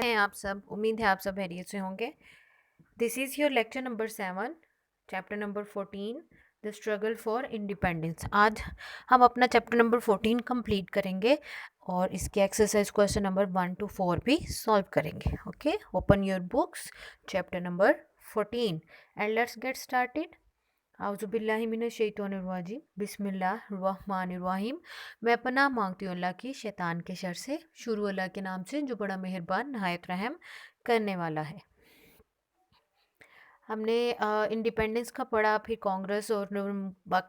हैं आप सब। उम्मीद है आप सब खैरियत से होंगे। This is your lecture number 7, chapter number 14, the struggle for independence. आज हम अपना चैप्टर नंबर 14 कंप्लीट करेंगे और इसके एक्सरसाइज क्वेश्चन नंबर 1 to 4 भी सॉल्व करेंगे। Okay, open your books, chapter number 14 and let's get started. आउज़ुबिल्लाहिमिनश्शैतानिर्रजीम, बिस्मिल्लाहिर्रहमानिर्रहीम। मैं पनाह मांगती हूँ अल्लाह की शैतान के शर से। शुरू अल्लाह के नाम से जो बड़ा मेहरबान नहायत रहम करने वाला है। हमने इंडिपेंडेंस का पढ़ा, फिर कांग्रेस और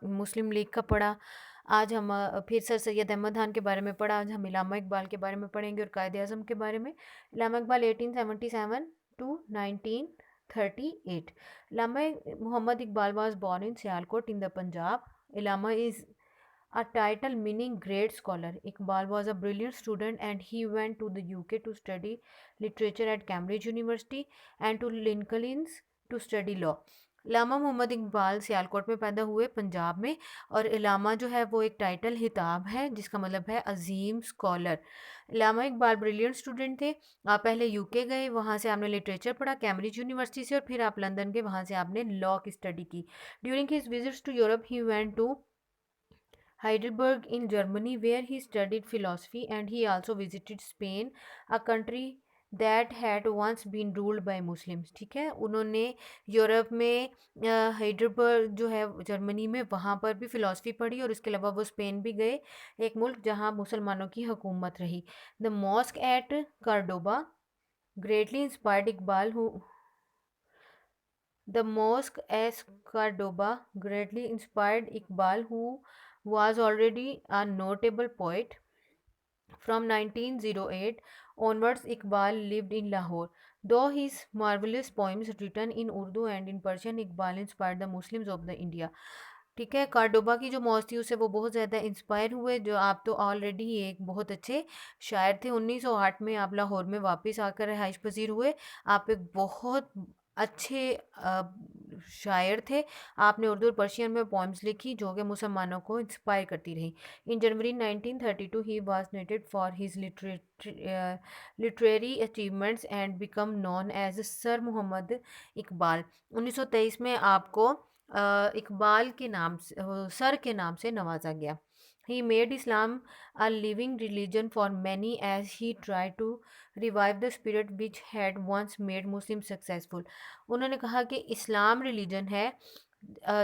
मुस्लिम लीग का पढ़ा। आज हम फिर सर सैयद अहमद खान के बारे में पढ़ा। आज हम इलामा इकबाल के बारे में पढ़ेंगे और कायद आज़म के बारे में। Allama Iqbal 1877 to 1938। Allama Mohammad Iqbal was born in Sialkot in the Punjab. Ilama is a title meaning great scholar. Iqbal was a brilliant student and he went to the UK to study literature at Cambridge University and to Lincoln's to study law. Allama Mohammad Iqbal Sialkot में पैदा हुए, पंजाब में। और इलामा जो है वो एक title हिताब है जिसका मतलब है अजीम स्कॉलर। इलामा इकबाल ब्रिलियंट स्टूडेंट थे। आप पहले यूके गए, वहाँ से आपने लिटरेचर पढ़ा कैम्ब्रिज यूनिवर्सिटी से, और फिर आप लंदन गए, वहाँ से आपने लॉ की स्टडी की। During his visits to Europe he went to Heidelberg in Germany, where he studied philosophy, and he also visited Spain, a country that had once been ruled by Muslims। ठीक है, उन्होंने Europe में Heidelberg जो है Germany में, वहाँ पर भी फ़िलासफ़ी पढ़ी, और इसके अलावा वो स्पेन भी गए, एक मुल्क जहाँ मुसलमानों की हुकूमत रही। The mosque at Cordoba greatly inspired Iqbal who The mosque at Cordoba greatly inspired Iqbal, who was already a notable poet. From 1908 onwards, Iqbal lived in Lahore. Though his marvelous poems written in Urdu and in Persian, Iqbal inspired the Muslims of the India। ठीक है, Cordoba की जो मौत थी उससे वो बहुत ज़्यादा इंस्पायर हुए। जो आप तो ऑलरेडी ही एक बहुत अच्छे शायर थे। 1908 में आप लाहौर में वापस आकर रिहाइश पजीर हुए। आप एक बहुत अच्छे शायर थे। आपने उर्दू और पर्शियन में पोइम्स लिखी जो कि मुसलमानों को इंस्पायर करती रही। In January 1932 he was noted for his literary achievements and become known as sir Mohammad Iqbal. 1923 में आपको इकबाल के नाम से, सर के नाम से नवाजा गया। He made Islam a living religion for many as he tried to revive the spirit which had once made Muslims successful। उन्होंने कहा कि इस्लाम रिलीजन है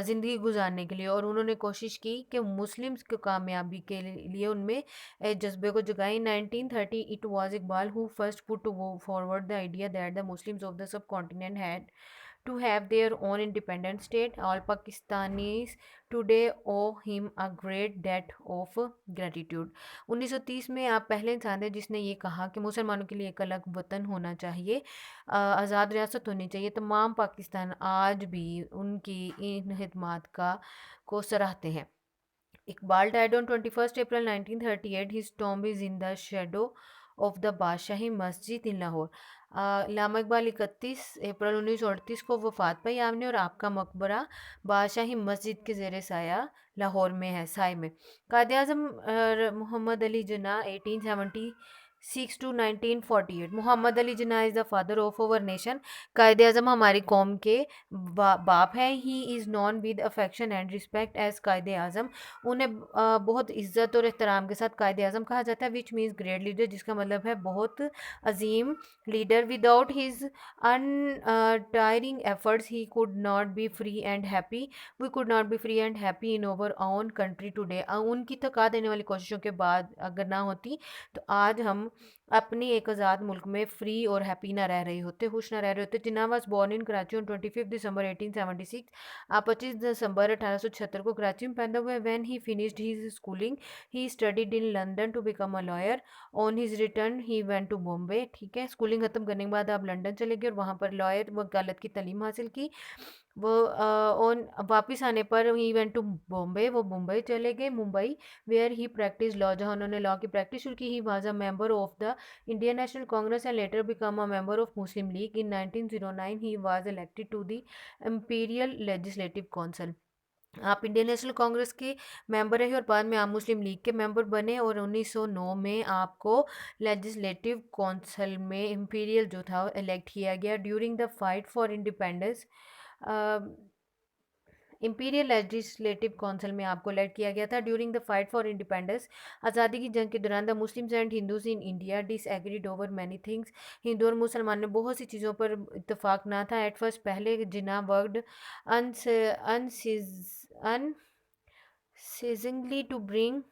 ज़िंदगी गुजारने के लिए, और उन्होंने कोशिश की कि मुस्लिम्स की कामयाबी के लिए उनमें जज्बे को जगाएं। 1930 it was Iqbal who first put to forward the idea that the Muslims of the subcontinent had to have their own independent state. All Pakistanis today owe him a great debt of gratitude। 1930 में आप पहले इंसान थे जिसने ये कहा कि मुसलमानों के लिए एक अलग वतन होना चाहिए, आज़ाद रियासत होनी चाहिए। तमाम पाकिस्तान आज भी उनकी इन खिदमात को सराहते हैं। Iqbal died on 21st April 1938. His tomb is in the shadow of the बादशाही मस्जिद इन लाहौर। इलामा इकबाल 31 अप्रैल 1938 को वफ़ात पाई आपने, और आपका मकबरा बादशाही मस्जिद के ज़ेर साया लाहौर में है, साय में। Quaid Azam Mohammad Ali Jinnah 1876 to 1948। Mohammad Ali Jinnah is the father of our nation. Quaid Azam हमारी कौम के बाप हैं। He is known with affection and respect as Quaid Azam. उन्हें बहुत इज़्ज़त और एहतराम के साथ कायद आज़म कहा जाता है, विच मीन्स ग्रेट लीडर, जिसका मतलब है बहुत अजीम leader. Without his untiring efforts he could not be free and happy, we could not be free and happy in our own country today। उनकी थका देने वाली कोशिशों के बाद अगर ना होती तो आज हम अपनी एक आज़ाद मुल्क में फ्री और हैप्पी ना रह रहे होते, खुश ना रह रहे होते। Jinnah was born in Karachi on 25 December 1876। आप 25 दिसंबर 1876 को कराची में पैदा हुए। When he finished his schooling he studied in London to become a lawyer. On his return he went to Bombay. ठीक है, स्कूलिंग ख़त्म करने के बाद आप लंदन चले गए और वहाँ पर लॉयर वकालत की तालीम हासिल की। वो ऑन वापस आने पर ही वेंट टू बॉम्बे, वो मुंबई चले गए, Mumbai, where he practice law, जहाँ उन्होंने लॉ की प्रैक्टिस शुरू की। He was a member of the Indian National Congress and later become a member of Muslim League. In 1909 he was elected to the Imperial Legislative Council. आप Indian National Congress के member रहे और बाद में आप मुस्लिम league के member बने और 1909 में आपको लेजिस्लेटिव काउंसिल में इंपीरियल जो था इलेक्ट किया गया during the fight for independence. Imperial legislative council में आपको इलेक्ट किया गया था during the fight for independence. आज़ादी की जंग के दौरान the Muslims and Hindus in India disagreed over many things. Hindu और मुसलमान ने बहुत सी चीज़ों पर इत्तेफाक ना था। एट फर्स्ट पहले Jinnah worked unceasingly to bring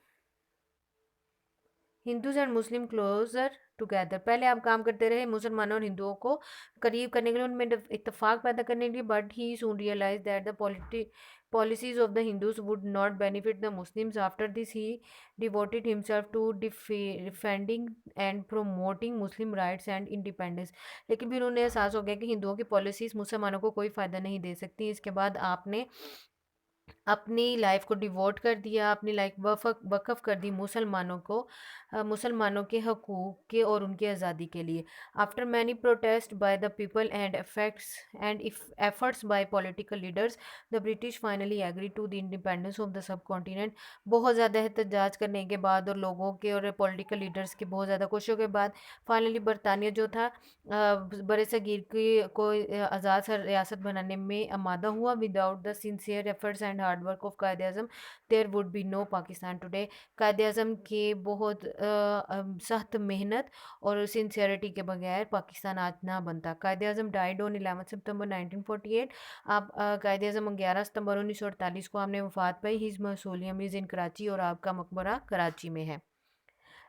Hindus and Muslim closer together. पहले आप काम करते रहे मुसलमानों और हिंदुओं को करीब करने के लिए, उनमें इत्तेफाक पैदा करने के लिए, but he soon realize that the policies of the Hindus would not benefit the Muslims. After this, he devoted himself to defending and promoting Muslim rights and independence. लेकिन फिर उन्हें एहसास हो गया कि हिंदुओं की पॉलिसीज़ मुसलमानों को कोई फ़ायदा नहीं दे सकती। इसके बाद आपने अपनी लाइफ को डिवोट कर दिया, अपनी लाइफ वक़्फ़ कर दी मुसलमानों को, मुसलमानों के हकूक़ के और उनकी आज़ादी के लिए। After many protest by the people and efforts by political leaders, the British finally agree to the independence of the subcontinent. बहुत ज़्यादा एहतजाज करने के बाद और लोगों के और पॉलिटिकल लीडर्स की बहुत ज़्यादा कोशिशों के बाद फाइनली बरतानिया जो था बरसगीर की को आज़ाद रियासत बनाने में आमादा हुआ। Without the sincere efforts and hard work of Quaid Azam there would be no Pakistan today. Quaid Azam के बहुत सख्त मेहनत और सिंसियरिटी के बगैर पाकिस्तान आज ना बनता। कायद आज़म डाइड ऑन 11 सितंबर 1948। आप कायद आज़म 11 सितंबर 1948 को आपने वफात पाई। हिज मौसूलियम इज़ इन कराची और आपका मकबरा कराची में है।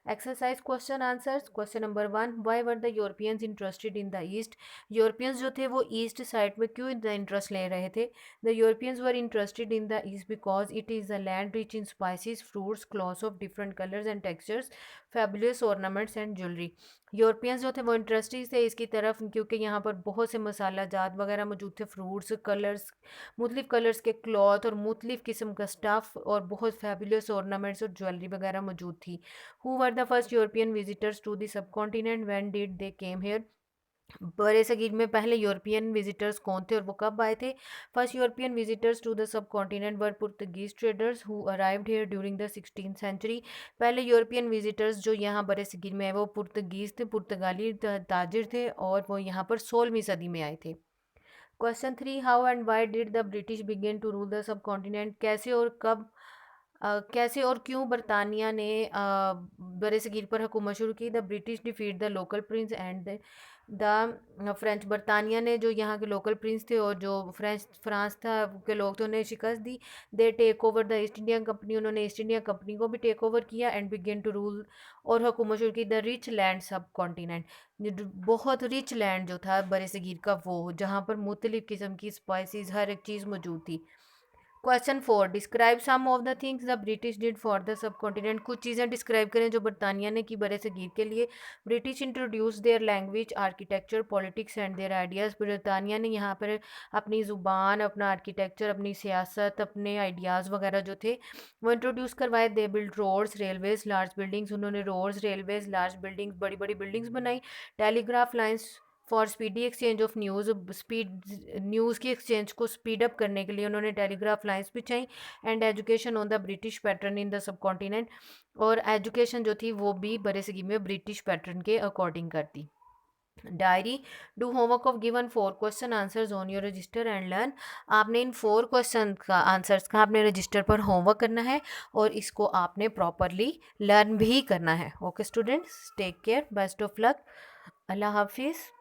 Exercise question answers. Question number 1, why were the Europeans interested in the east. Europeans जो थे वो ईस्ट साइड में क्यों इतना इंटरेस्ट ले रहे थे। The Europeans were interested in the east because it is the land rich in spices, fruits, clothes of different colours and textures, fabulous ornaments and jewellery. Europeans जो थे वो इंटरेस्टेड थे इसकी तरफ क्योंकि यहाँ पर बहुत से मसाला जात वगैरह मौजूद थे, फ्रूट्स, कलर्स, मुख्तलिफ कलर्स के क्लॉथ और मुख्तलिफ किस्म का स्टफ़ और बहुत फैबुलस ऑर्नामेंट्स और ज्वेलरी वगैरह मौजूद थी। Who were the first European visitors to the subcontinent? When did they came here? बड़े सगीर में पहले यूरोपियन विजिटर्स कौन थे और वो कब आए थे। First European visitors to the subcontinent were Portuguese traders who arrived here during the 16th century. पहले यूरोपियन विजिटर्स जो यहाँ बड़े सगीर में आए वो पुर्तगीज थे, पुर्तगाली ताजिर थे और वो यहाँ पर 16वीं सदी में आए थे। Question 3, how and why did the British begin to rule the subcontinent. कैसे और कब कैसे और क्यों बरतानिया ने बरसगीर पर हुकूमत शुरू की। The British defeat the local Prince and the French. बरतानिया ने जो यहाँ के लोकल प्रिंस थे और जो फ्रांस था के लोग थे उन्हें शिकस्त दी। They take over the East India company. उन्होंने ईस्ट इंडिया कंपनी को भी टेक ओवर किया एंड बिगिन टू रूल और हुकूमत शुरू की। The rich land subcontinent. बहुत रिच लैंड जो था बरसगीर का वो जहाँ पर मुख्तलिफ़ किस्म की स्पाइसेस हर एक चीज़ मौजूद थी। Question 4, describe some of the things the British did for the subcontinent. कुछ चीज़ें डिस्क्राइब करें जो बरतानिया ने की बरसगीर के लिए। British introduce their language, architecture, politics and there ideas. बरतानिया ने यहाँ पर अपनी ज़ुबान, अपना आर्किटेक्चर, अपनी सियासत, अपने आइडियाज़ वगैरह जो थे वो इंट्रोड्यूस करवाए। They build roads, railways, large buildings. उन्होंने रोड्स, रेलवेज, लार्ज बिल्डिंग्स, बड़ी बड़ी बिल्डिंग्स बनाई। Telegraph lines for speedy exchange of news. News की एक्सचेंज को स्पीड अप करने के लिए उन्होंने टेलीग्राफ लाइन्स बिछाई। And education on the British pattern in the subcontinent. और एजुकेशन जो थी वो भी बरसगीर में ब्रिटिश पैटर्न के अकॉर्डिंग करती। Diary, do homework of given 4 question answers on your register and learn. आपने इन 4 क्वेश्चन का आंसर्स का आपने रजिस्टर पर होमवर्क करना है और इसको आपने प्रॉपरली लर्न भी करना है। Okay students, take care, best of luck, अल्लाह हाफिज़।